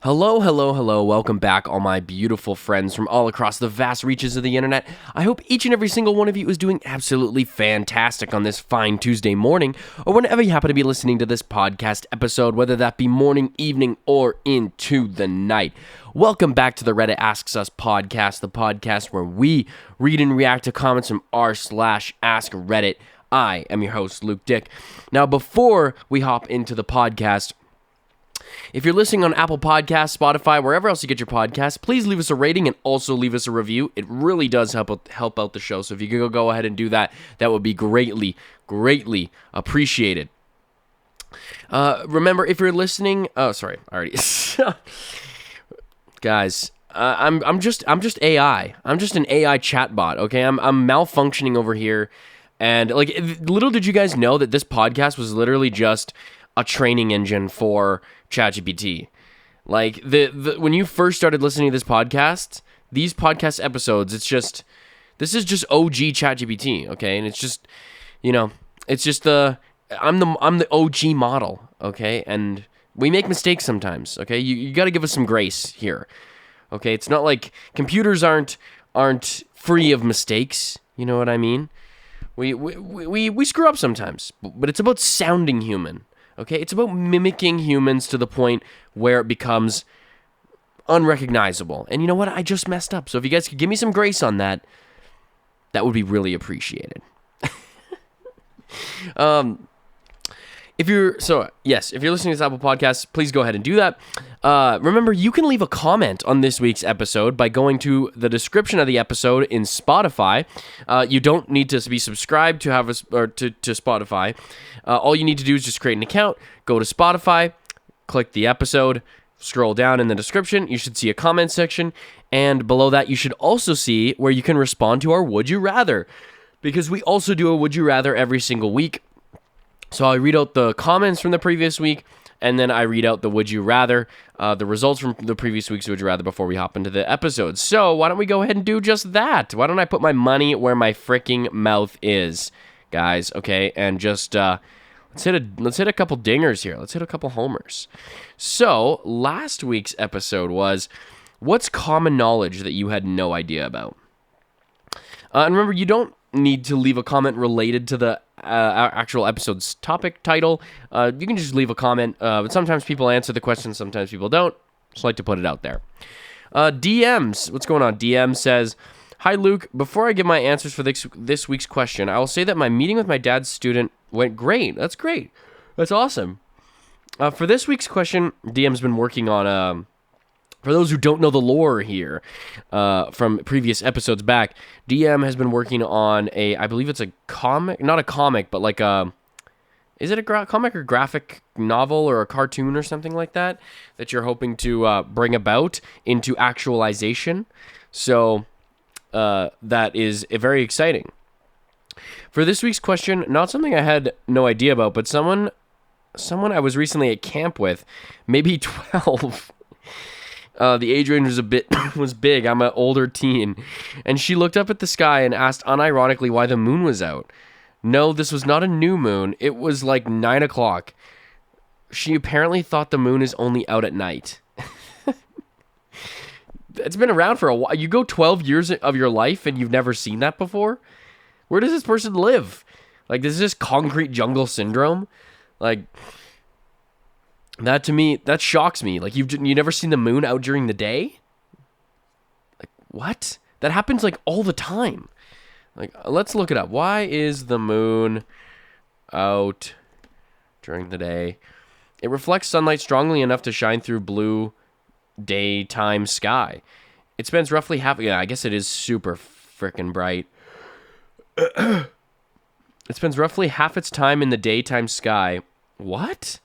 Hello, hello, hello. Welcome back, all my beautiful friends from all across the vast reaches of the internet. I hope each and every single one of you is doing absolutely fantastic on this fine Tuesday morning, or whenever you happen to be listening to this podcast episode, whether that be morning, evening, or into the night. Welcome back to the Reddit Asks Us podcast, the podcast where we read and react to comments from r/Ask Reddit. I am your host, Luke Dick. Now, before we hop into the podcast, if you're listening on Apple Podcasts, Spotify, wherever else you get your podcasts, please leave us a rating and also leave us a review. It really does help out the show. So if you could go ahead and do that, that would be greatly appreciated. Remember, if you're listening, oh, sorry, I already, guys, I'm just AI. I'm just an AI chatbot. Okay, I'm malfunctioning over here, and like, little did you guys know that this podcast was literally just a training engine for ChatGPT. Like, when you first started listening to this podcast, these podcast episodes, this is just OG ChatGPT, okay? And it's just, it's just I'm the OG model, okay? And we make mistakes sometimes, okay? You got to give us some grace here, okay? It's not like computers aren't free of mistakes, you know what I mean? We screw up sometimes, but it's about sounding human. Okay, it's about mimicking humans to the point where it becomes unrecognizable. And you know what? I just messed up. So if you guys could give me some grace on that, that would be really appreciated. If you're listening to this Apple Podcast, please go ahead and do that. Remember, you can leave a comment on this week's episode by going to the description of the episode in Spotify. You don't need to be subscribed to have to Spotify. All you need to do is just create an account, go to Spotify, click the episode, scroll down in the description. You should see a comment section, and below that, you should also see where you can respond to our Would You Rather, because we also do a Would You Rather every single week. So I read out the comments from the previous week, and then I read out the Would You Rather, the results from the previous week's Would You Rather before we hop into the episode. So why don't we go ahead and do just that? Why don't I put my money where my freaking mouth is, guys? Okay, and just let's hit a couple dingers here. Let's hit a couple homers. So last week's episode was, what's common knowledge that you had no idea about? And remember, you don't need to leave a comment related to the actual episode's topic title. You can just leave a comment, but sometimes people answer the question, sometimes people don't. Just like to put it out there. DMs, what's going on? DM says, "Hi Luke, before I give my answers for this week's question, I will say that my meeting with my dad's student went great." That's great. That's awesome. For this week's question, DM's been working on for those who don't know the lore here, from previous episodes back, DM has been working on I believe it's a comic, not a comic, but like is it a comic or graphic novel or a cartoon or something like that you're hoping to bring about into actualization. So that is very exciting. For this week's question, not something I had no idea about, but someone I was recently at camp with, maybe 12. The age range was big. I'm an older teen. And she looked up at the sky and asked unironically why the moon was out. No, this was not a new moon. It was like 9 o'clock. She apparently thought the moon is only out at night. It's been around for a while. You go 12 years of your life and you've never seen that before? Where does this person live? Like, this is just concrete jungle syndrome? Like, that to me, that shocks me. Like, you never seen the moon out during the day? Like, what? That happens like all the time. Like, let's look it up. Why is the moon out during the day? It reflects sunlight strongly enough to shine through blue daytime sky. It spends roughly half, yeah, I guess it is super freaking bright. It spends roughly half its time in the daytime sky. What?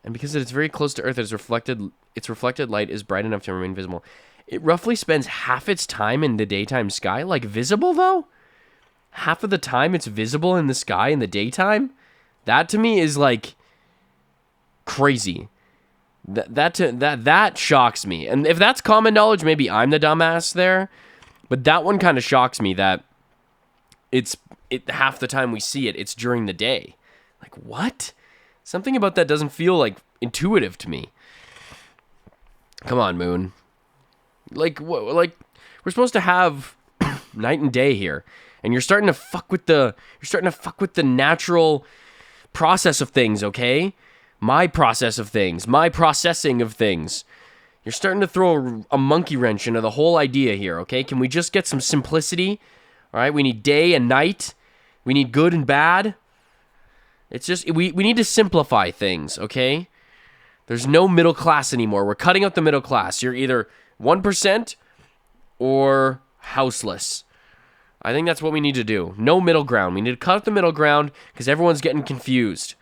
And because it's very close to Earth, its reflected light is bright enough to remain visible. It roughly spends half its time in the daytime sky? Like, visible, though? Half of the time it's visible in the sky in the daytime? That, to me, is, like, crazy. That shocks me. And if that's common knowledge, maybe I'm the dumbass there. But that one kind of shocks me that half the time we see it, it's during the day. Like, what? Something about that doesn't feel like intuitive to me. Come on, Moon. Like we're supposed to have night and day here, and you're starting to fuck with the natural process of things, okay? My process of things, my processing of things. You're starting to throw a monkey wrench into the whole idea here, okay? Can we just get some simplicity? All right, we need day and night. We need good and bad. It's just, we need to simplify things, okay? There's no middle class anymore. We're cutting out the middle class. You're either 1% or houseless. I think that's what we need to do. No middle ground. We need to cut out the middle ground because everyone's getting confused,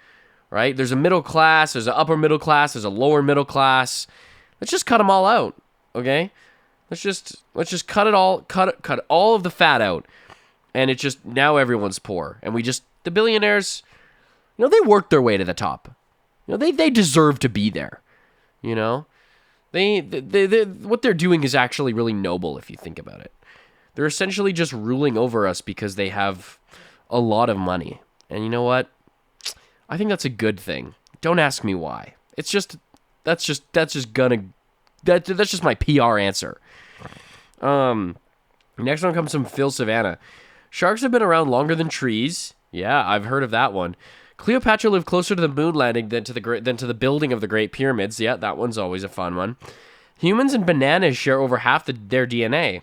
right? There's a middle class. There's an upper middle class. There's a lower middle class. Let's just cut them all out, okay? Let's just cut it all, cut all of the fat out, and it's just now everyone's poor, and the billionaires, they worked their way to the top. They deserve to be there. They what they're doing is actually really noble if you think about it. They're essentially just ruling over us because they have a lot of money, and you know what? I think that's a good thing. Don't ask me why. It's just. That's just my PR answer. Next one comes from Phil Savannah. Sharks have been around longer than trees. Yeah, I've heard of that one. Cleopatra lived closer to the moon landing than to the building of the Great Pyramids. Yeah, that one's always a fun one. Humans and bananas share over half their DNA.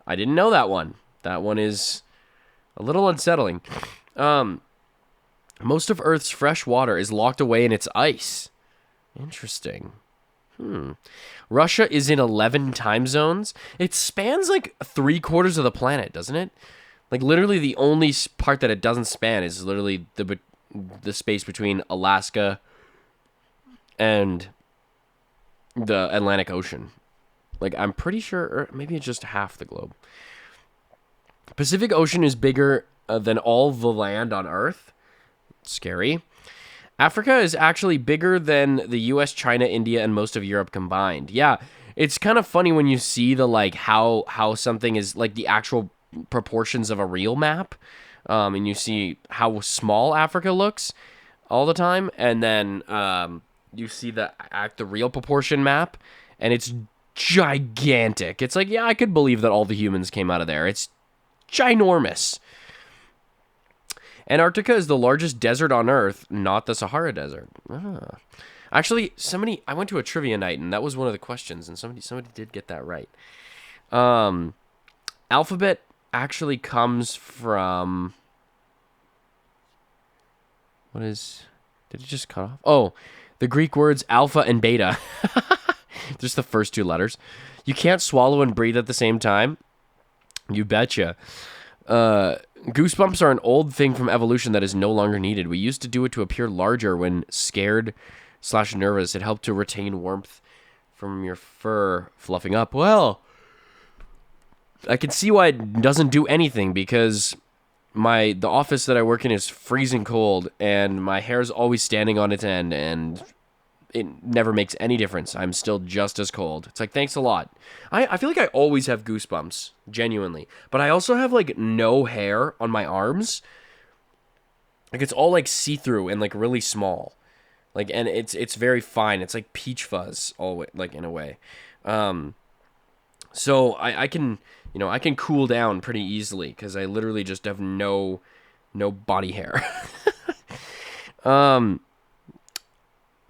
I didn't know that one. That one is a little unsettling. Most of Earth's fresh water is locked away in its ice. Interesting. Russia is in 11 time zones. It spans like 3/4 of the planet, doesn't it? Like literally the only part that it doesn't span is literally the space between Alaska and the Atlantic Ocean. Like I'm pretty sure, or maybe it's just half the globe. Pacific Ocean is bigger than all the land on Earth. Scary. Africa is actually bigger than the US, China, India, and most of Europe combined. Yeah, it's kind of funny when you see the how something is like the actual proportions of a real map, and you see how small Africa looks all the time, and then you see the real proportion map, and it's gigantic. It's like, yeah, I could believe that all the humans came out of there. It's ginormous. Antarctica is the largest desert on Earth, not the Sahara Desert. Actually, I went to a trivia night, and that was one of the questions, and somebody did get that right. Alphabet actually comes from... Did it just cut off? Oh, the Greek words alpha and beta. Just the first two letters. You can't swallow and breathe at the same time. You betcha. Goosebumps are an old thing from evolution that is no longer needed. We used to do it to appear larger when scared/nervous. It helped to retain warmth from your fur fluffing up. Well, I can see why it doesn't do anything because the office that I work in is freezing cold and my hair's always standing on its end and it never makes any difference. I'm still just as cold. It's like, thanks a lot. I feel like I always have goosebumps, genuinely. But I also have, like, no hair on my arms. Like, it's all, like, see-through and, like, really small. Like, and it's very fine. It's like peach fuzz, like, in a way. So I can, I can cool down pretty easily because I literally just have no body hair.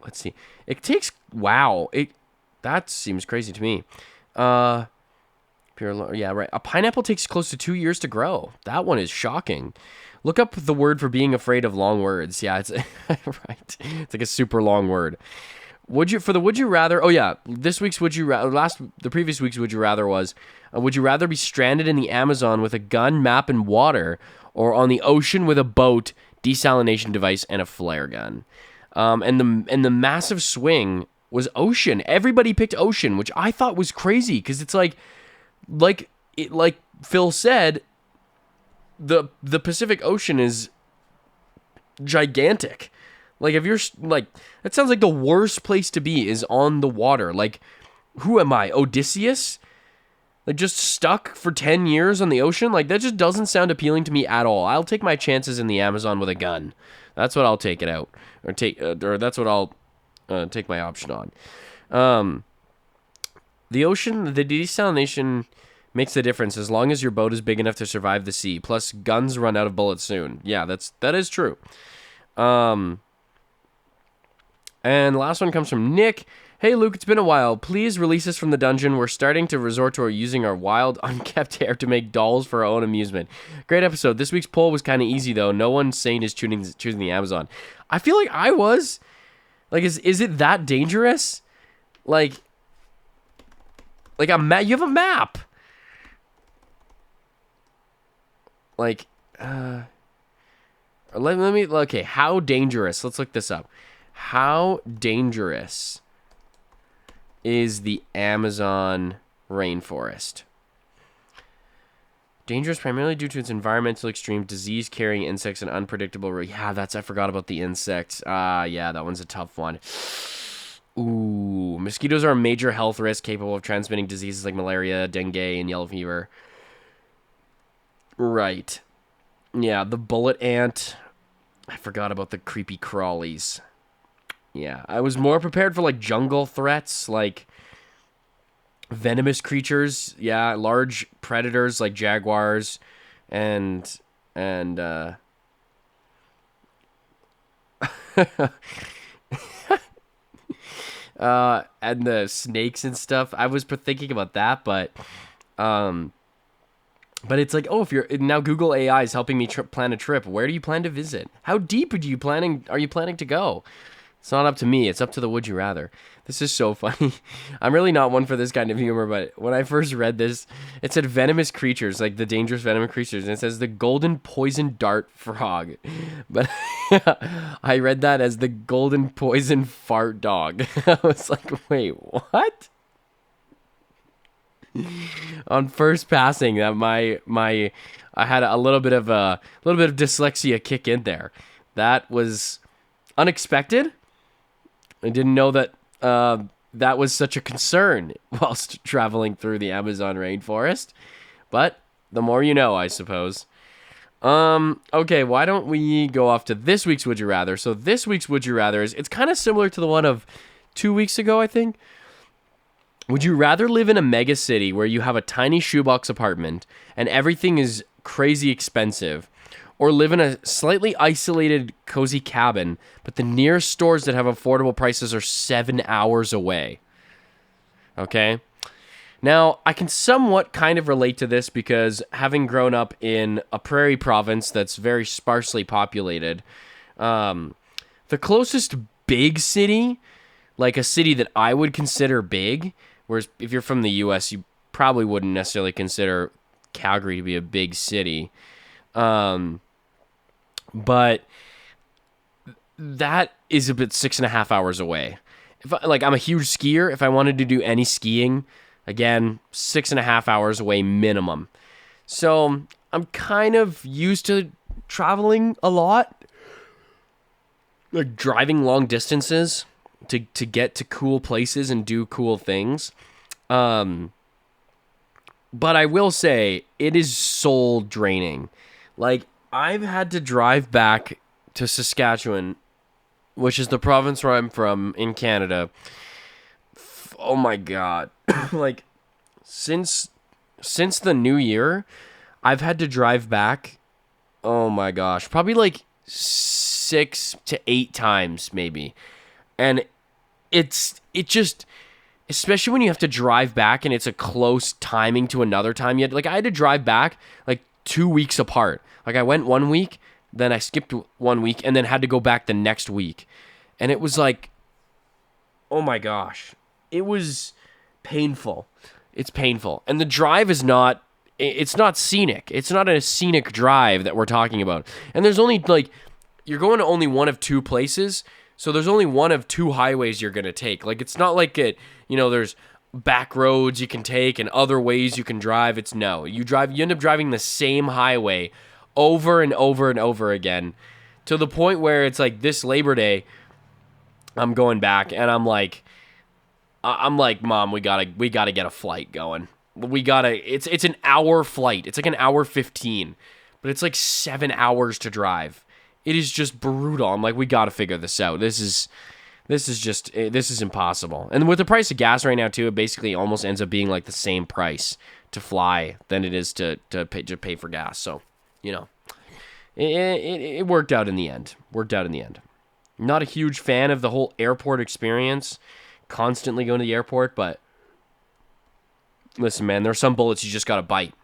Let's see. It takes... Wow. That seems crazy to me. Yeah, right. A pineapple takes close to 2 years to grow. That one is shocking. Look up the word for being afraid of long words. Yeah, it's... right. It's like a super long word. Would you rather... Oh, yeah. This week's would you rather... The previous week's would you rather was... would you rather be stranded in the Amazon with a gun, map, and water, or on the ocean with a boat, desalination device, and a flare gun? And the massive swing was ocean. Everybody picked ocean, which I thought was crazy because it's like Phil said, the Pacific Ocean is gigantic. Like if you're like, that sounds like the worst place to be is on the water. Like, who am I, Odysseus? Like just stuck for 10 years on the ocean? Like that just doesn't sound appealing to me at all. I'll take my chances in the Amazon with a gun. That's what I'll take it out, or that's what I'll take my option on. The ocean, the desalination makes the difference as long as your boat is big enough to survive the sea. Plus, guns run out of bullets soon. Yeah, that is true. And last one comes from Nick. Hey, Luke, it's been a while. Please release us from the dungeon. We're starting to resort to using our wild, unkept hair to make dolls for our own amusement. Great episode. This week's poll was kind of easy, though. No one sane is choosing the Amazon. I feel like I was. Like, is it that dangerous? Like a map. You have a map. Like, let me. Okay, how dangerous? Let's look this up. How dangerous is the Amazon rainforest? Dangerous primarily due to its environmental extreme, disease-carrying insects, and unpredictable... Yeah, I forgot about the insects. Yeah, that one's a tough one. Ooh, mosquitoes are a major health risk capable of transmitting diseases like malaria, dengue, and yellow fever. Right. Yeah, the bullet ant. I forgot about the creepy crawlies. Yeah, I was more prepared for, like, jungle threats, like venomous creatures. Yeah, large predators like jaguars and and the snakes and stuff. I was thinking about that, but it's like, oh, if you're now Google AI is helping me plan a trip. Where do you plan to visit? How deep are you planning to go? It's not up to me. It's up to the would you rather. This is so funny. I'm really not one for this kind of humor, but when I first read this, it said venomous creatures, like the dangerous venomous creatures, and it says the golden poison dart frog. But I read that as the golden poison fart dog. I was like, wait, what? On first passing, that I had a little bit of dyslexia kick in there. That was unexpected. I didn't know that that was such a concern whilst traveling through the Amazon rainforest. But the more you know, I suppose. Okay, why don't we go off to this week's Would You Rather? So this week's Would You Rather it's kind of similar to the one of 2 weeks ago, I think. Would you rather live in a mega city where you have a tiny shoebox apartment and everything is crazy expensive, or live in a slightly isolated, cozy cabin, but the nearest stores that have affordable prices are 7 hours away? Okay? Now, I can somewhat kind of relate to this because having grown up in a prairie province that's very sparsely populated, the closest big city, like a city that I would consider big, whereas if you're from the U.S., you probably wouldn't necessarily consider Calgary to be a big city. But that is about 6.5 hours away. I'm a huge skier. If I wanted to do any skiing, again, 6.5 hours away minimum. So I'm kind of used to traveling a lot, like driving long distances to get to cool places and do cool things. But I will say it is soul draining. Like, I've had to drive back to Saskatchewan, which is the province where I'm from in Canada. Oh my God. Like, since the new year, I've had to drive back, oh my gosh, probably like 6 to 8 times maybe. And it just, especially when you have to drive back and it's a close timing to another time. I had to drive back like 2 weeks apart. Like, I went 1 week, then I skipped 1 week, and then had to go back the next week. And it was like, oh my gosh, it was painful. It's painful. And the drive is it's not scenic. It's not a scenic drive that we're talking about. And there's only, like, you're going to only one of 2 places, so there's only one of 2 highways you're going to take. Like, it's not like there's back roads you can take and other ways you can drive. You end up driving the same highway over and over and over again, to the point where it's like this Labor Day, I'm going back and I'm like, Mom, we gotta get a flight going. It's an hour flight. It's like an hour 15, but it's like 7 hours to drive. It is just brutal. I'm like, we gotta figure this out. This This is impossible. And with the price of gas right now too, it basically almost ends up being like the same price to fly than it is to pay for gas. So, it worked out in the end. Not a huge fan of the whole airport experience, constantly going to the airport, but listen, man, there are some bullets you just got to bite.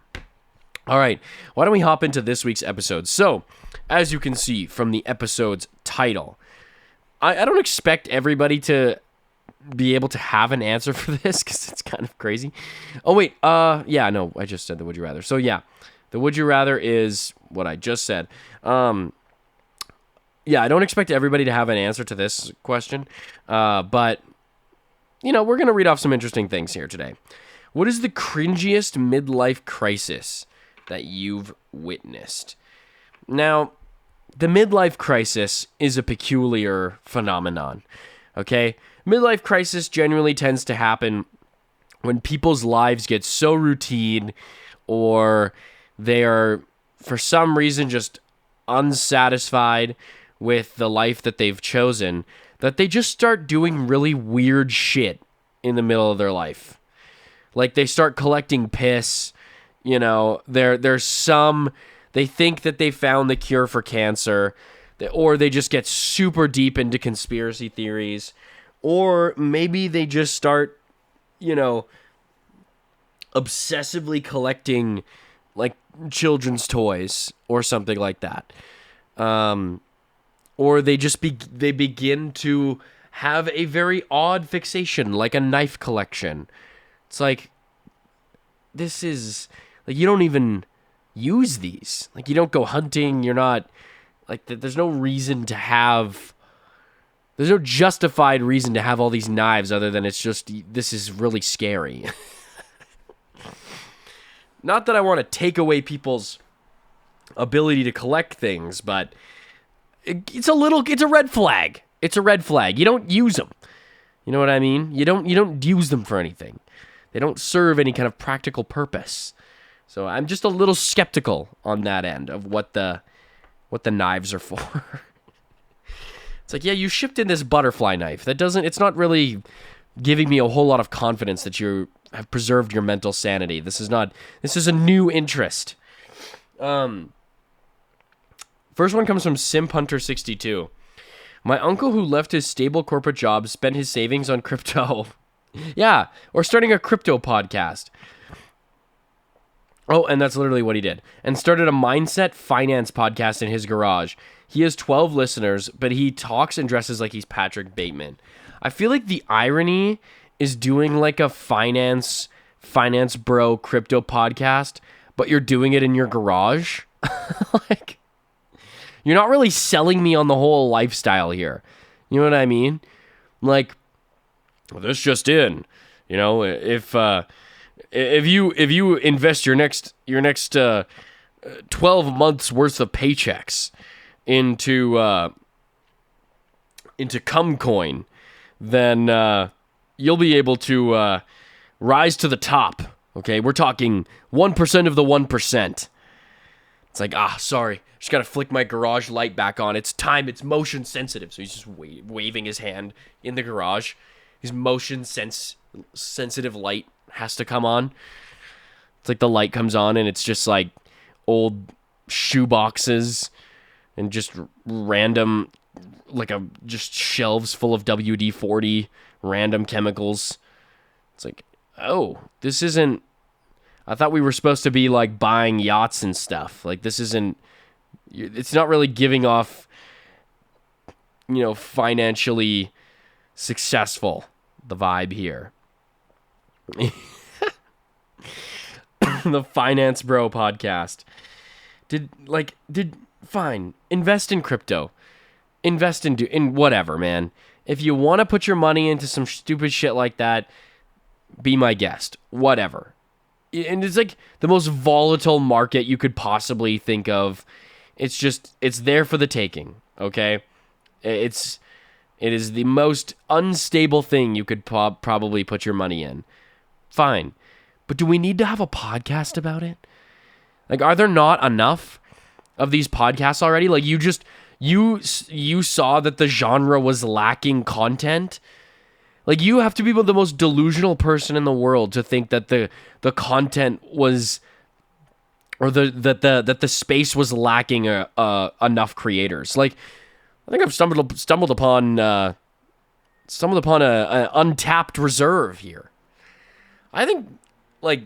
All right, why don't we hop into this week's episode? So, as you can see from the episode's title, I don't expect everybody to be able to have an answer for this because it's kind of crazy. Oh, wait. Yeah, no, I just said the Would You Rather. So, yeah, the Would You Rather is what I just said. Yeah, I don't expect everybody to have an answer to this question. But, we're going to read off some interesting things here today. What is the cringiest midlife crisis that you've witnessed? Now, the midlife crisis is a peculiar phenomenon, okay? Midlife crisis generally tends to happen when people's lives get so routine or they are, for some reason, just unsatisfied with the life that they've chosen, that they just start doing really weird shit in the middle of their life. Like, they start collecting piss, there's some... They think that they found the cure for cancer, or they just get super deep into conspiracy theories, or maybe they just start, obsessively collecting, like, children's toys or something like that. Or they just they begin to have a very odd fixation, like a knife collection. It's like, this is, like, you don't even use these. Like, you don't go hunting, you're not, like, there's no reason to have, there's no justified reason to have all these knives other than it's just, this is really scary. Not that I want to take away people's ability to collect things, but it's a red flag. It's a red flag. You don't use them. You know what I mean? You don't use them for anything. They don't serve any kind of practical purpose. So I'm just a little skeptical on that end of what the knives are for. It's like, yeah, you shipped in this butterfly knife. It's not really giving me a whole lot of confidence that you have preserved your mental sanity. This is a new interest. First one comes from SimpHunter62. My uncle who left his stable corporate job spent his savings on crypto. Yeah, or starting a crypto podcast. Oh, and that's literally what he did. And started a mindset finance podcast in his garage. He has 12 listeners, but he talks and dresses like he's Patrick Bateman. I feel like the irony is doing like a finance bro crypto podcast, but you're doing it in your garage. Like, you're not really selling me on the whole lifestyle here. You know what I mean? Like, well, this just in, if you invest your next 12 months worth of paychecks into Cumcoin, then you'll be able to rise to the top. Okay, we're talking 1% of the 1%. It's like, sorry, just gotta flick my garage light back on. It's time. It's motion sensitive. So he's just waving his hand in the garage. His motion sensitive light has to come on. It's like the light comes on and it's just like old shoe boxes and just random, just shelves full of WD-40, random chemicals. It's like, oh, this isn't, I thought we were supposed to be like buying yachts and stuff. Like, this isn't, it's not really giving off, financially successful, the vibe here. The Finance Bro podcast. Fine. Invest in crypto. Invest in whatever, man. If you want to put your money into some stupid shit like that, be my guest. Whatever. And it's like the most volatile market you could possibly think of. It's there for the taking, okay? It is the most unstable thing you could probably put your money in. Fine. But do we need to have a podcast about it? Like, are there not enough of these podcasts already? Like, you you saw that the genre was lacking content. Like, you have to be the most delusional person in the world to think that the content was, or that the space was lacking enough creators. Like, I think I've stumbled upon a untapped reserve here. I think, like,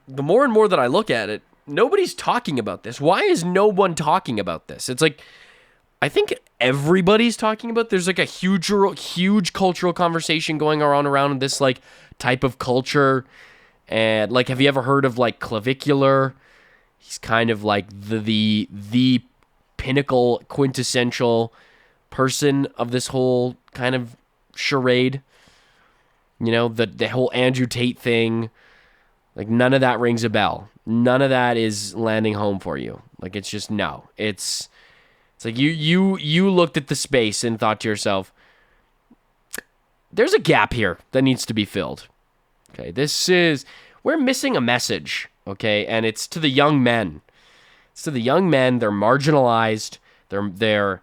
the more and more that I look at it, nobody's talking about this. Why is no one talking about this? It's like, I think everybody's talking about. There's like a huge cultural conversation going around this like type of culture. And like, have you ever heard of like Clavicular? He's kind of like the pinnacle, quintessential person of this whole kind of charade. You know, the whole Andrew Tate thing. Like, none of that rings a bell. None of that is landing home for you. Like, it's just no. It's like you looked at the space and thought to yourself, there's a gap here that needs to be filled. Okay, we're missing a message, okay? And it's to the young men. It's to the young men. They're marginalized. They're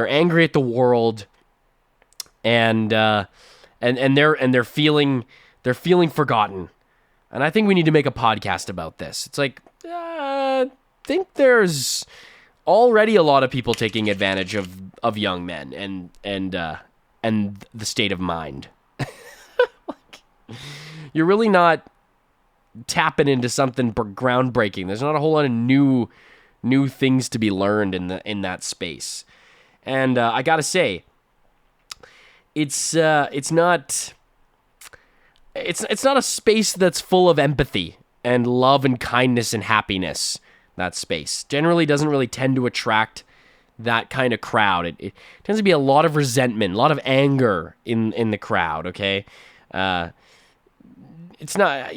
angry at the world, and they're feeling forgotten. And I think we need to make a podcast about this. It's like, I think there's already a lot of people taking advantage of young men and the state of mind. Like, you're really not tapping into something groundbreaking. There's not a whole lot of new things to be learned in that space. And I gotta say, it's not a space that's full of empathy and love and kindness and happiness. That space generally doesn't really tend to attract that kind of crowd. It tends to be a lot of resentment, a lot of anger in the crowd, okay? It's not,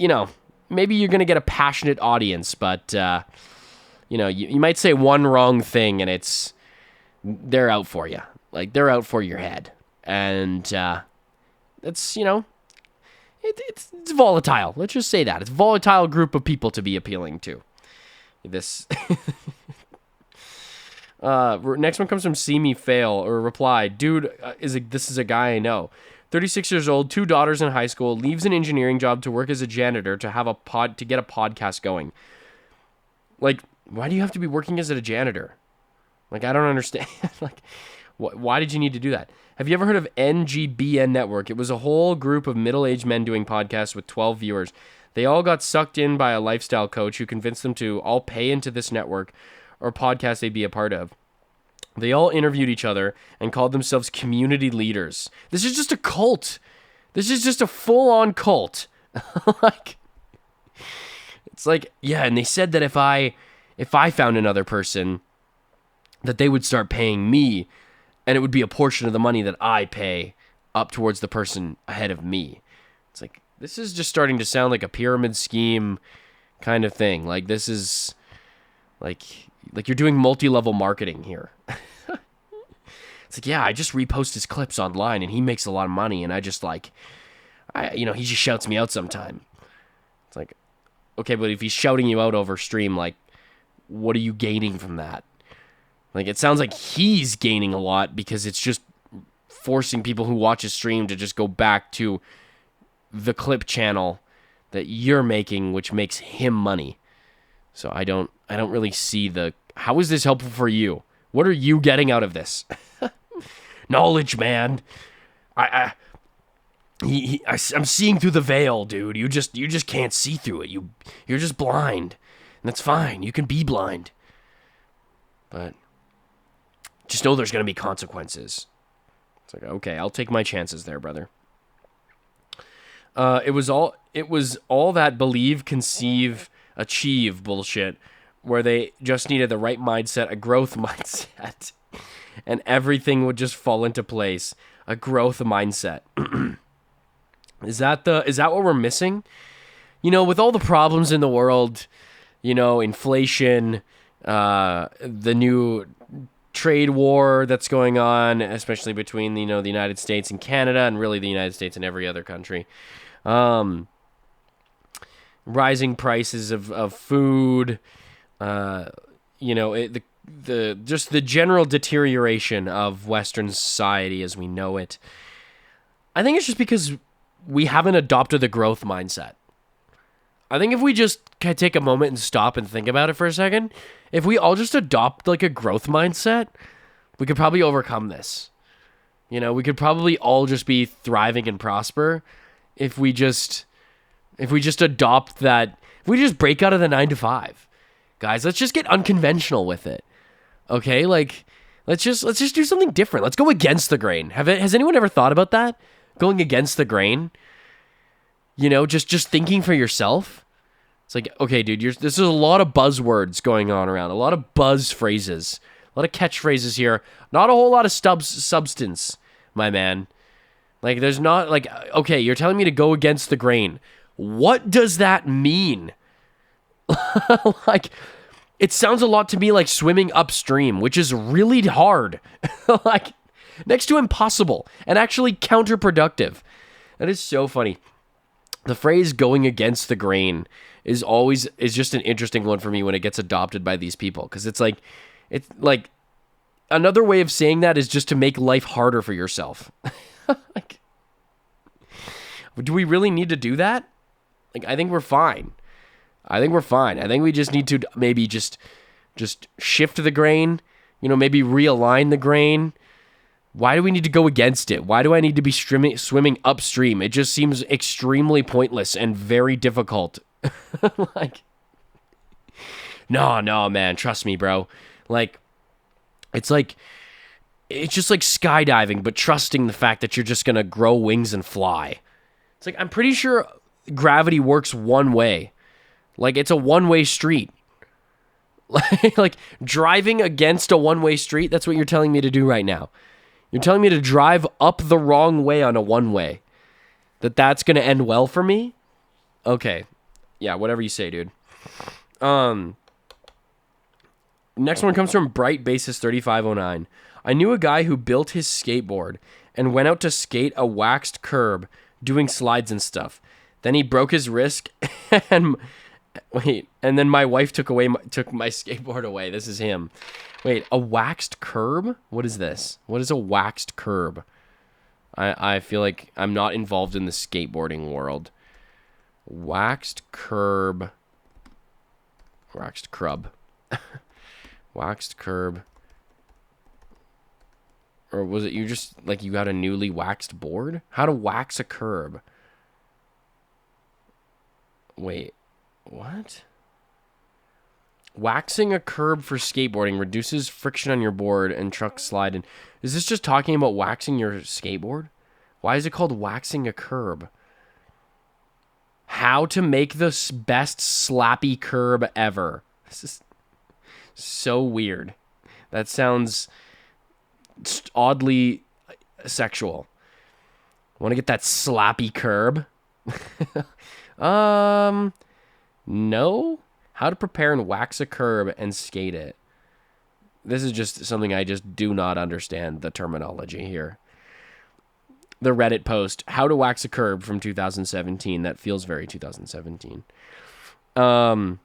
maybe you're going to get a passionate audience, but, you might say one wrong thing and they're out for you. Like, they're out for your head. And it's volatile. Let's just say that. It's a volatile group of people to be appealing to. This next one comes from See Me Fail, or reply, dude, this is a guy I know. 36 years old, 2 daughters in high school, leaves an engineering job to work as a janitor to get a podcast going. Like, why do you have to be working as a janitor? Like, I don't understand. Like, why did you need to do that? Have you ever heard of NGBN Network? It was a whole group of middle-aged men doing podcasts with 12 viewers. They all got sucked in by a lifestyle coach who convinced them to all pay into this network or podcast they'd be a part of. They all interviewed each other and called themselves community leaders. This is just a cult. This is just a full-on cult. Like, it's like, yeah, and they said that if I found another person, that they would start paying me, and it would be a portion of the money that I pay up towards the person ahead of me. It's like, this is just starting to sound like a pyramid scheme kind of thing. Like, this is like you're doing multi-level marketing here. It's like, yeah, I just repost his clips online and he makes a lot of money, and I just he just shouts me out sometime. It's like, okay, but if he's shouting you out over stream, like, what are you gaining from that? Like, it sounds like he's gaining a lot because it's just forcing people who watch his stream to just go back to the clip channel that you're making, which makes him money. So I don't really see how is this helpful for you? What are you getting out of this? Knowledge, man. I'm seeing through the veil, dude. You just can't see through it. You're just blind. And that's fine. You can be blind. But just know there's going to be consequences. It's like, okay, I'll take my chances there, brother. It was all that believe, conceive, achieve bullshit, where they just needed the right mindset, a growth mindset, and everything would just fall into place. A growth mindset. Is that what we're missing? With all the problems in the world, inflation, the new trade war that's going on, especially between the United States and Canada, and really the United States and every other country. Rising prices of food, the the general deterioration of Western society as we know it. I think it's just because we haven't adopted the growth mindset. I think if we just take a moment and stop and think about it for a second, if we all just adopt like a growth mindset, we could probably overcome this. You know, we could probably all just be thriving and prosper if we just adopt that. If we just break out of the 9-to-5. Guys, let's just get unconventional with it. Okay? Like let's just do something different. Let's go against the grain. Has anyone ever thought about that? Going against the grain? You know, just thinking for yourself. It's like, okay, dude, this is a lot of buzzwords going on around, a lot of buzz phrases, a lot of catchphrases here. Not a whole lot of substance, my man. Like, there's not, like, okay, you're telling me to go against the grain. What does that mean? Like, it sounds a lot to me like swimming upstream, which is really hard. Like, next to impossible and actually counterproductive. That is so funny. The phrase going against the grain is just an interesting one for me when it gets adopted by these people. Because it's like another way of saying that is just to make life harder for yourself. Like, do we really need to do that? Like, I think we're fine. I think we just need to maybe just shift the grain, you know, maybe realign the grain. Why do we need to go against it? Why do I need to be swimming upstream? It just seems extremely pointless and very difficult. Like, no, man, trust me, bro. Like, it's just like skydiving, but trusting the fact that you're just going to grow wings and fly. It's like, I'm pretty sure gravity works one way. Like, it's a one-way street. Like driving against a one-way street, that's what you're telling me to do right now. You're telling me to drive up the wrong way on a one-way. That's going to end well for me? Okay. Yeah, whatever you say, dude. Next one comes from Bright Basis 3509. I knew a guy who built his skateboard and went out to skate a waxed curb doing slides and stuff. Then he broke his wrist and then my wife took my skateboard away. This is him. Wait, a waxed curb? What is this? What is a waxed curb? I feel like I'm not involved in the skateboarding world. Waxed curb. Waxed crub. Waxed curb. Or was it you just, like, you got a newly waxed board? How to wax a curb. Wait, what? Waxing a curb for skateboarding reduces friction on your board and truck slide. Is this just talking about waxing your skateboard? Why is it called waxing a curb? How to make the best slappy curb ever. This is so weird. That sounds oddly sexual. Want to get that slappy curb? No. How to prepare and wax a curb and skate it. This is just something I just do not understand the terminology here. The Reddit post, how to wax a curb from 2017. That feels very 2017. Bro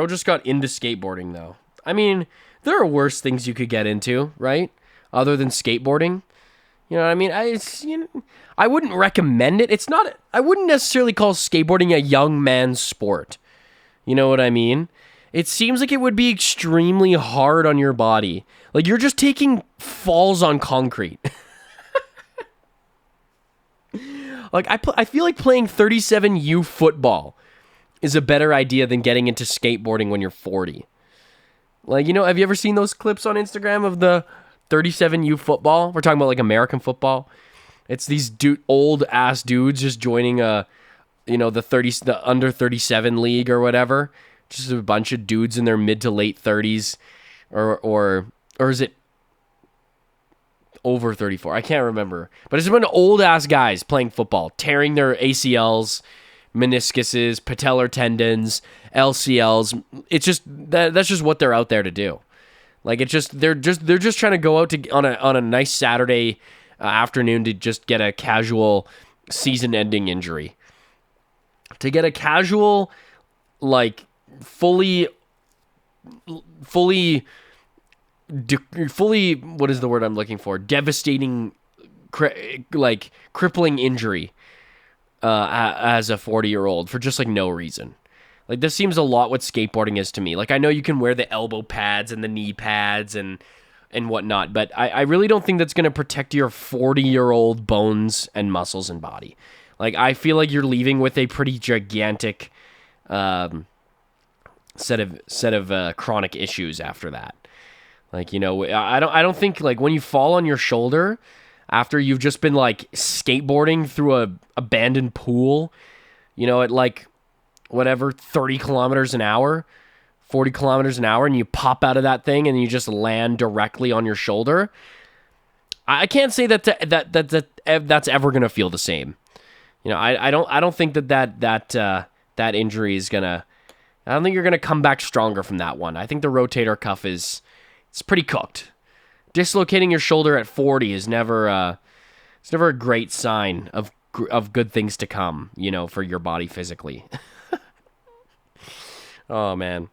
just got into skateboarding though. I mean, there are worse things you could get into, right? Other than skateboarding. You know what I mean? I wouldn't recommend it. I wouldn't necessarily call skateboarding a young man's sport. You know what I mean? It seems like it would be extremely hard on your body. Like, you're just taking falls on concrete. Like, I feel like playing 37U football is a better idea than getting into skateboarding when you're 40. Like, you know, have you ever seen those clips on Instagram of the 37U football? We're talking about, like, American football. It's these old ass dudes just joining the under 37 league or whatever. Just a bunch of dudes in their mid to late 30s, or is it over 34? I can't remember. But it's a bunch of old ass guys playing football, tearing their ACLs, meniscuses, patellar tendons, LCLs. It's just that's just what they're out there to do. Like, it's just they're just trying to go out on a nice Saturday afternoon to just get a casual season-ending injury. to get a casual, like, fully, what is the word I'm looking for? Devastating, crippling injury as a 40-year-old for just, like, no reason. Like, this seems a lot what skateboarding is to me. Like, I know you can wear the elbow pads and the knee pads and whatnot, but I really don't think that's going to protect your 40-year-old bones and muscles and body. Like, I feel like you're leaving with a pretty gigantic set of chronic issues after that. Like, you know, I don't think, like, when you fall on your shoulder after you've just been, like, skateboarding through a abandoned pool, you know, at, like, whatever, 30 kilometers an hour, 40 kilometers an hour, and you pop out of that thing and you just land directly on your shoulder. I can't say that's ever going to feel the same. You know, I don't think that injury is going to, I don't think you're going to come back stronger from that one. I think the rotator cuff it's pretty cooked. Dislocating your shoulder at 40 is never a great sign of good things to come, you know, for your body physically. Oh, man.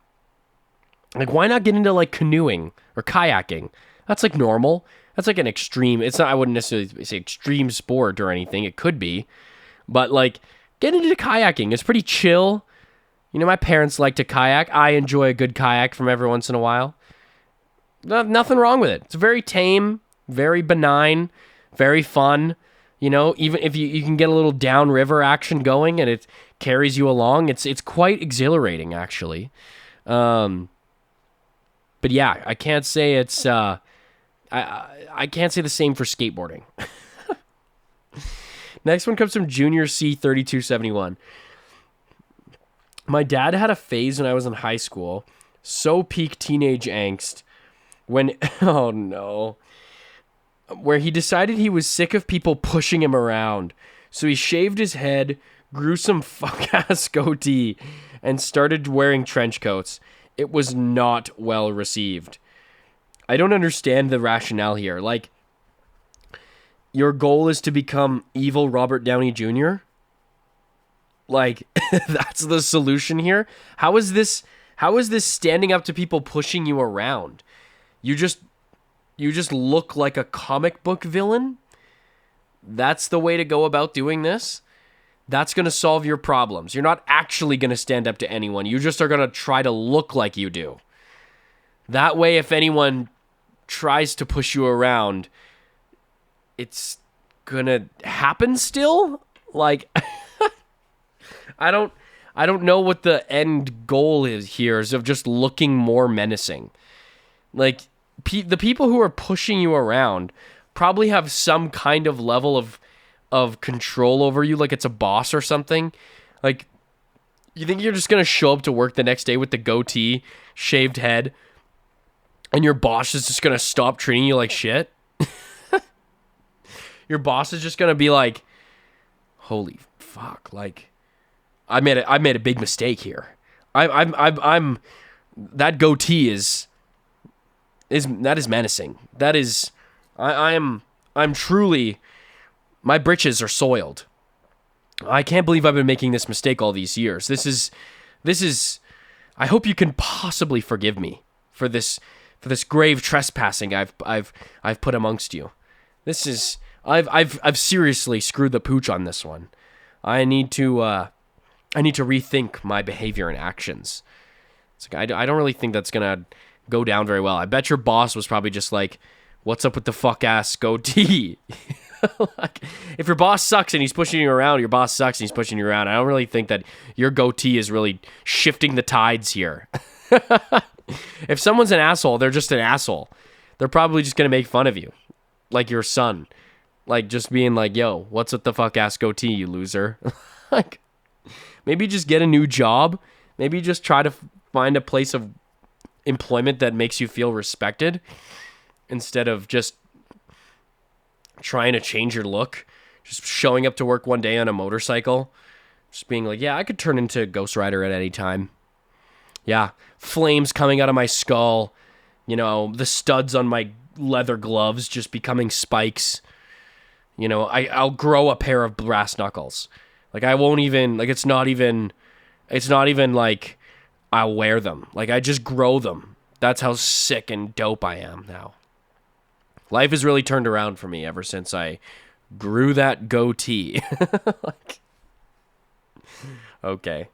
Like, why not get into, like, canoeing or kayaking? That's, like, normal. That's, like, an extreme... It's not... I wouldn't necessarily say extreme sport or anything. It could be. But, like, get into kayaking. It's pretty chill. You know, my parents like to kayak. I enjoy a good kayak from every once in a while. Nothing wrong with it. It's very tame, very benign, very fun. You know, even if you can get a little downriver action going and it carries you along, it's quite exhilarating, actually. But yeah, I can't say it's I can't say the same for skateboarding. Next one comes from Junior C 3271. My dad had a phase when I was in high school, so peak teenage angst, when oh no, where he decided he was sick of people pushing him around. So he shaved his head, grew some fuck-ass goatee, and started wearing trench coats. It was not well received. I don't understand the rationale here. Like, your goal is to become evil Robert Downey Jr.? Like, that's the solution here? How is this standing up to people pushing you around? You just look like a comic book villain? That's the way to go about doing this? That's going to solve your problems. You're not actually going to stand up to anyone. You just are going to try to look like you do. That way, if anyone tries to push you around, it's going to happen still? Like, I don't know what the end goal is here, is of just looking more menacing. Like, the people who are pushing you around probably have some kind of level of control over you, like it's a boss or something. Like, you think you're just going to show up to work the next day with the goatee, shaved head, and your boss is just going to stop treating you like shit? Your boss is just going to be like, holy fuck, like, I made a big mistake here. I'm that goatee is menacing. That is, I'm truly, my britches are soiled. I can't believe I've been making this mistake all these years. This is, I hope you can possibly forgive me for this grave trespassing I've put amongst you. This is, I've seriously screwed the pooch on this one. I need to rethink my behavior and actions. It's like, I don't really think that's gonna go down very well. I bet your boss was probably just like, what's up with the fuck-ass goatee? Like, if your boss sucks and he's pushing you around, your boss sucks and he's pushing you around. I don't really think that your goatee is really shifting the tides here. If someone's an asshole, they're just an asshole. They're probably just gonna make fun of you. Like your son. Like, just being like, yo, what's with the fuck-ass goatee, you loser? Like, maybe just get a new job. Maybe just try to find a place of employment that makes you feel respected, instead of just trying to change your look, just showing up to work one day on a motorcycle, just being like, yeah, I could turn into Ghost Rider at any time. Yeah, flames coming out of my skull, you know, the studs on my leather gloves just becoming spikes. You know, I'll grow a pair of brass knuckles. Like I won't even, like it's not even like I'll wear them. Like I just grow them. That's how sick and dope I am now. Life has really turned around for me ever since I grew that goatee. Like, okay.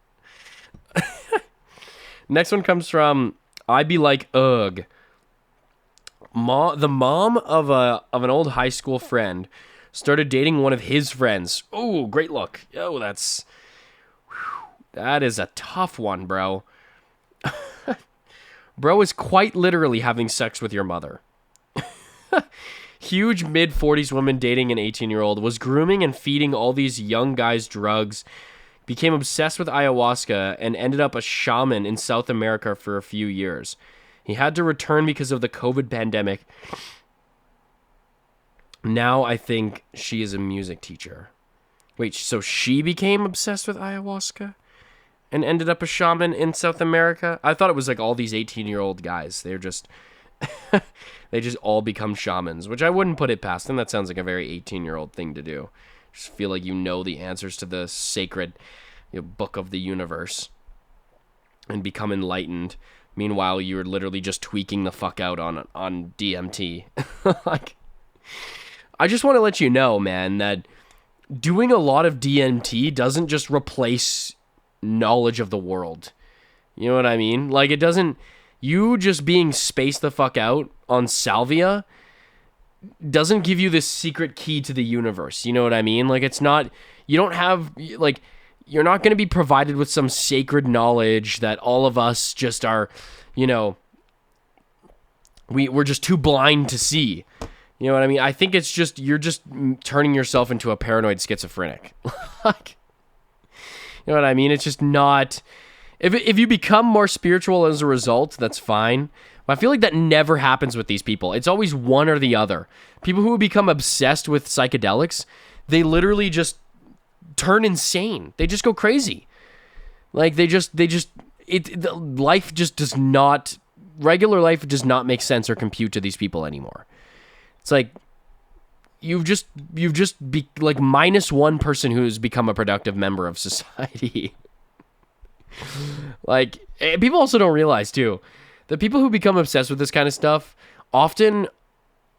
Next one comes from I Be Like Ugh. The mom of an old high school friend started dating one of his friends. Oh, great look. Oh, that is a tough one, bro. Bro is quite literally having sex with your mother. Huge mid-40s woman dating an 18-year-old, was grooming and feeding all these young guys drugs, became obsessed with ayahuasca, and ended up a shaman in South America for a few years. He had to return because of the COVID pandemic. Now I think she is a music teacher. Wait, so she became obsessed with ayahuasca and ended up a shaman in South America? I thought it was like all these 18-year-old guys. They're just... they just all become shamans, which I wouldn't put it past them. That sounds like a very 18-year-old thing to do. Just feel like you know the answers to the sacred book of the universe and become enlightened. Meanwhile, you're literally just tweaking the fuck out on DMT. Like, I just want to let you know, man, that doing a lot of DMT doesn't just replace knowledge of the world. You know what I mean? Like, it doesn't... You just being spaced the fuck out on salvia doesn't give you this secret key to the universe. You know what I mean? Like, it's not... You don't have... Like, you're not going to be provided with some sacred knowledge that all of us just are, you know... We're just too blind to see. You know what I mean? I think it's just... You're just turning yourself into a paranoid schizophrenic. Like... You know what I mean? It's just not... If you become more spiritual as a result, that's fine. But I feel like that never happens with these people. It's always one or the other. People who become obsessed with psychedelics, they literally just turn insane. They just go crazy. Like life just does not, regular life does not make sense or compute to these people anymore. It's like you've just be like minus one person who's become a productive member of society. Like, people also don't realize too that people who become obsessed with this kind of stuff often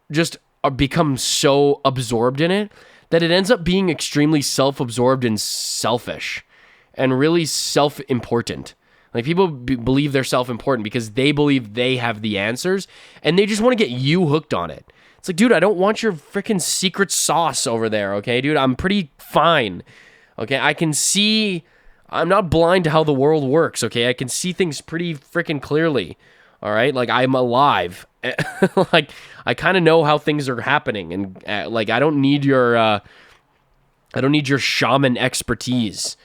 just become so absorbed in it that it ends up being extremely self-absorbed and selfish and really self-important. Like, people believe they're self-important because they believe they have the answers and they just want to get you hooked on it. It's like, dude, I don't want your freaking secret sauce over there, okay, dude? I'm pretty fine, okay? I can see... I'm not blind to how the world works, okay? I can see things pretty freaking clearly, all right? Like, I'm alive. Like, I kind of know how things are happening, and like, I don't need your shaman expertise,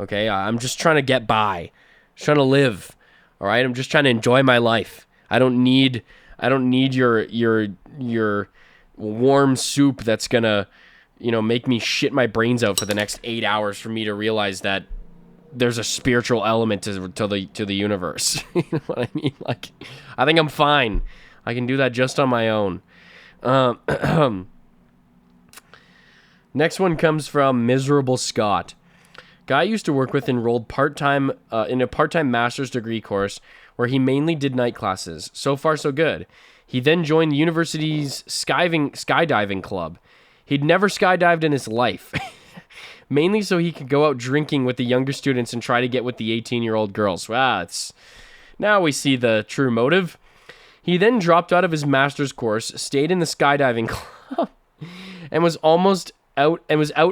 okay? I'm just trying to get by, just trying to live, all right? I'm just trying to enjoy my life. I don't need your warm soup that's gonna, make me shit my brains out for the next 8 hours for me to realize that there's a spiritual element to the universe. You know what I mean? Like, I think I'm fine. I can do that just on my own. Next one comes from Miserable Scott. Guy I used to work with enrolled part-time in a part-time master's degree course where he mainly did night classes. So far, so good. He then joined the university's skydiving club. He'd never skydived in his life. Mainly so he could go out drinking with the younger students and try to get with the 18-year-old girls. Wow, now we see the true motive. He then dropped out of his master's course, stayed in the skydiving club, and was out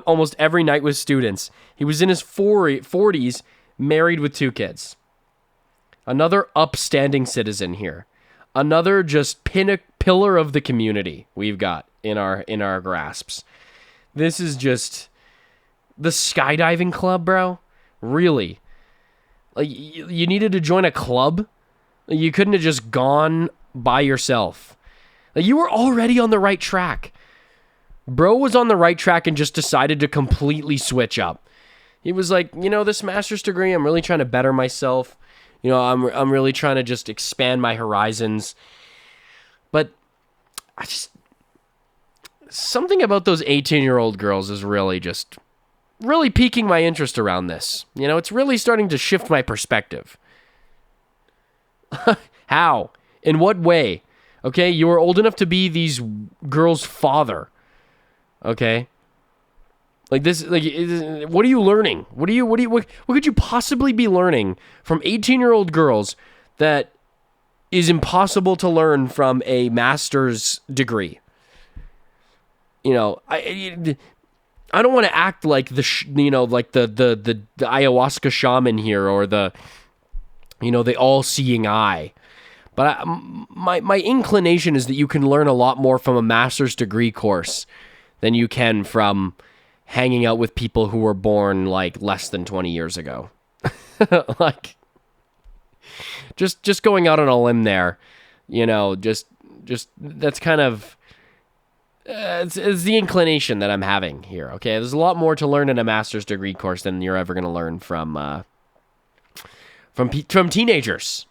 almost every night with students. He was in his 40s, married with 2 kids. Another upstanding citizen here. Another just pillar of the community we've got in our grasps. This is just... The skydiving club, bro? Really? Like, you needed to join a club? You couldn't have just gone by yourself. Like, you were already on the right track. Bro was on the right track and just decided to completely switch up. He was like, this master's degree, I'm really trying to better myself. I'm really trying to just expand my horizons. But something about those 18-year-old girls is really just... really piquing my interest around this. You know, it's really starting to shift my perspective. How? In what way? Okay, you are old enough to be these girls' father. Okay? Like this, like, what are you learning? What could you possibly be learning from 18-year-old girls that is impossible to learn from a master's degree? You know, I don't want to act like the ayahuasca shaman here, or the all-seeing eye. But my inclination is that you can learn a lot more from a master's degree course than you can from hanging out with people who were born like less than 20 years ago. Like, just going out on a limb there, you know, just that's kind of it's the inclination that I'm having here. Okay, there's a lot more to learn in a master's degree course than you're ever going to learn from teenagers.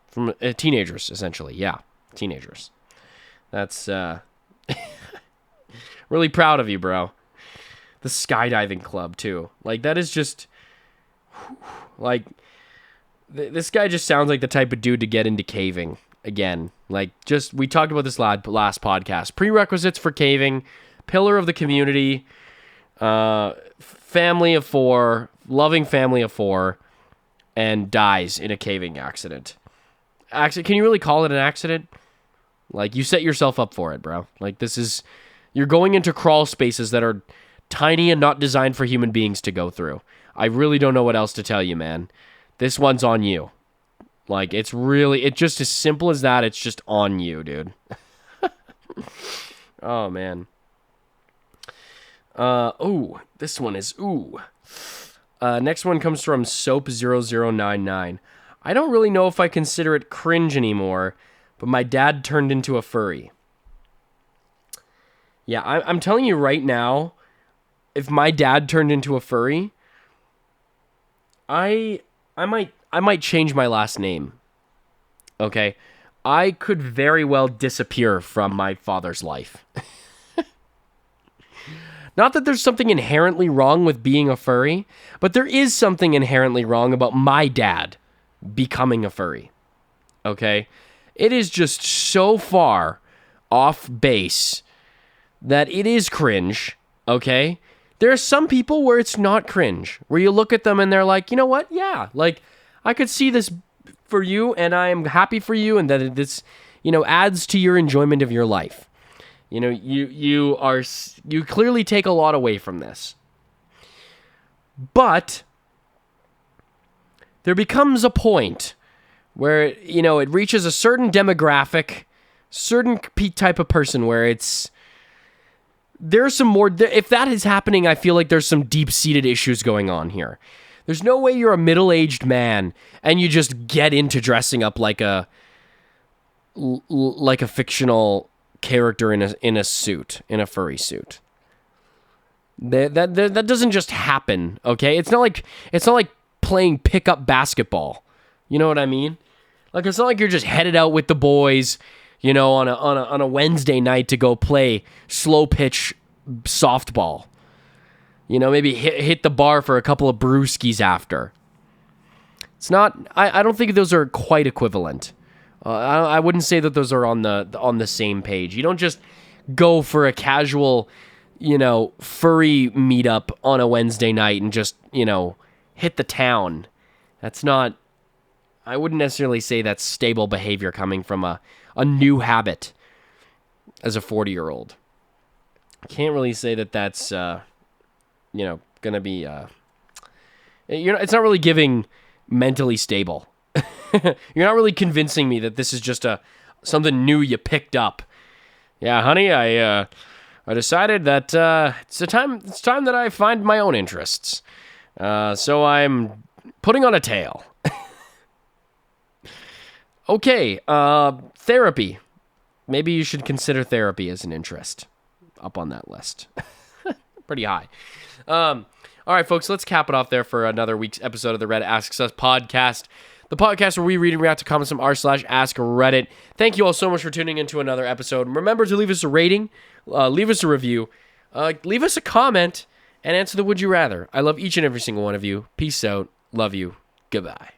From teenagers, essentially. Yeah, teenagers. That's really proud of you, bro. The skydiving club, too. Like, that is just... Like, this guy just sounds like the type of dude to get into caving. Again, like, just... We talked about this last podcast. Prerequisites for caving. Pillar of the community. Family of 4. Loving family of 4. And dies in a caving accident. Can you really call it an accident? Like, you set yourself up for it, bro. Like, this is... You're going into crawl spaces that are tiny and not designed for human beings to go through. I really don't know what else to tell you, man. This one's on you. Like, it's just as simple as that. It's just on you, dude. Oh, man. This one is... Next one comes from Soap0099. I don't really know if I consider it cringe anymore, but my dad turned into a furry. Yeah, I'm telling you right now, if my dad turned into a furry, I might change my last name. Okay? I could very well disappear from my father's life. Not that there's something inherently wrong with being a furry, but there is something inherently wrong about my dad becoming a furry. Okay? It is just so far off base that it is cringe. Okay? There are some people where it's not cringe, where you look at them and they're like, you know what? Yeah, like, I could see this for you, and I'm happy for you, and that this, adds to your enjoyment of your life. You know, you clearly take a lot away from this. But there becomes a point where, it reaches a certain demographic, certain type of person where there's some more, if that is happening, I feel like there's some deep-seated issues going on here. There's no way you're a middle-aged man and you just get into dressing up like a fictional character in a suit, in a furry suit. That doesn't just happen, okay? It's not like playing pickup basketball. You know what I mean? Like, it's not like you're just headed out with the boys, on a Wednesday night to go play slow pitch softball. Maybe hit the bar for a couple of brewskis after. It's not. I don't think those are quite equivalent. I wouldn't say that those are on the same page. You don't just go for a casual, furry meetup on a Wednesday night and just, hit the town. That's not. I wouldn't necessarily say that's stable behavior coming from a new habit as a 40-year-old. I can't really say that that's, gonna be, it's not really giving mentally stable. You're not really convincing me that this is just something new you picked up. Yeah, honey, I decided that it's time that I find my own interests. So I'm putting on a tail. Okay, therapy. Maybe you should consider therapy as an interest. Up on that list. Pretty high. All right, folks, let's cap it off there for another week's episode of the Reddit Asks Us podcast. The podcast where we read and react to comments from r/AskReddit. Thank you all so much for tuning into another episode. Remember to leave us a rating, leave us a review, leave us a comment, and answer the would you rather. I love each and every single one of you. Peace out. Love you. Goodbye.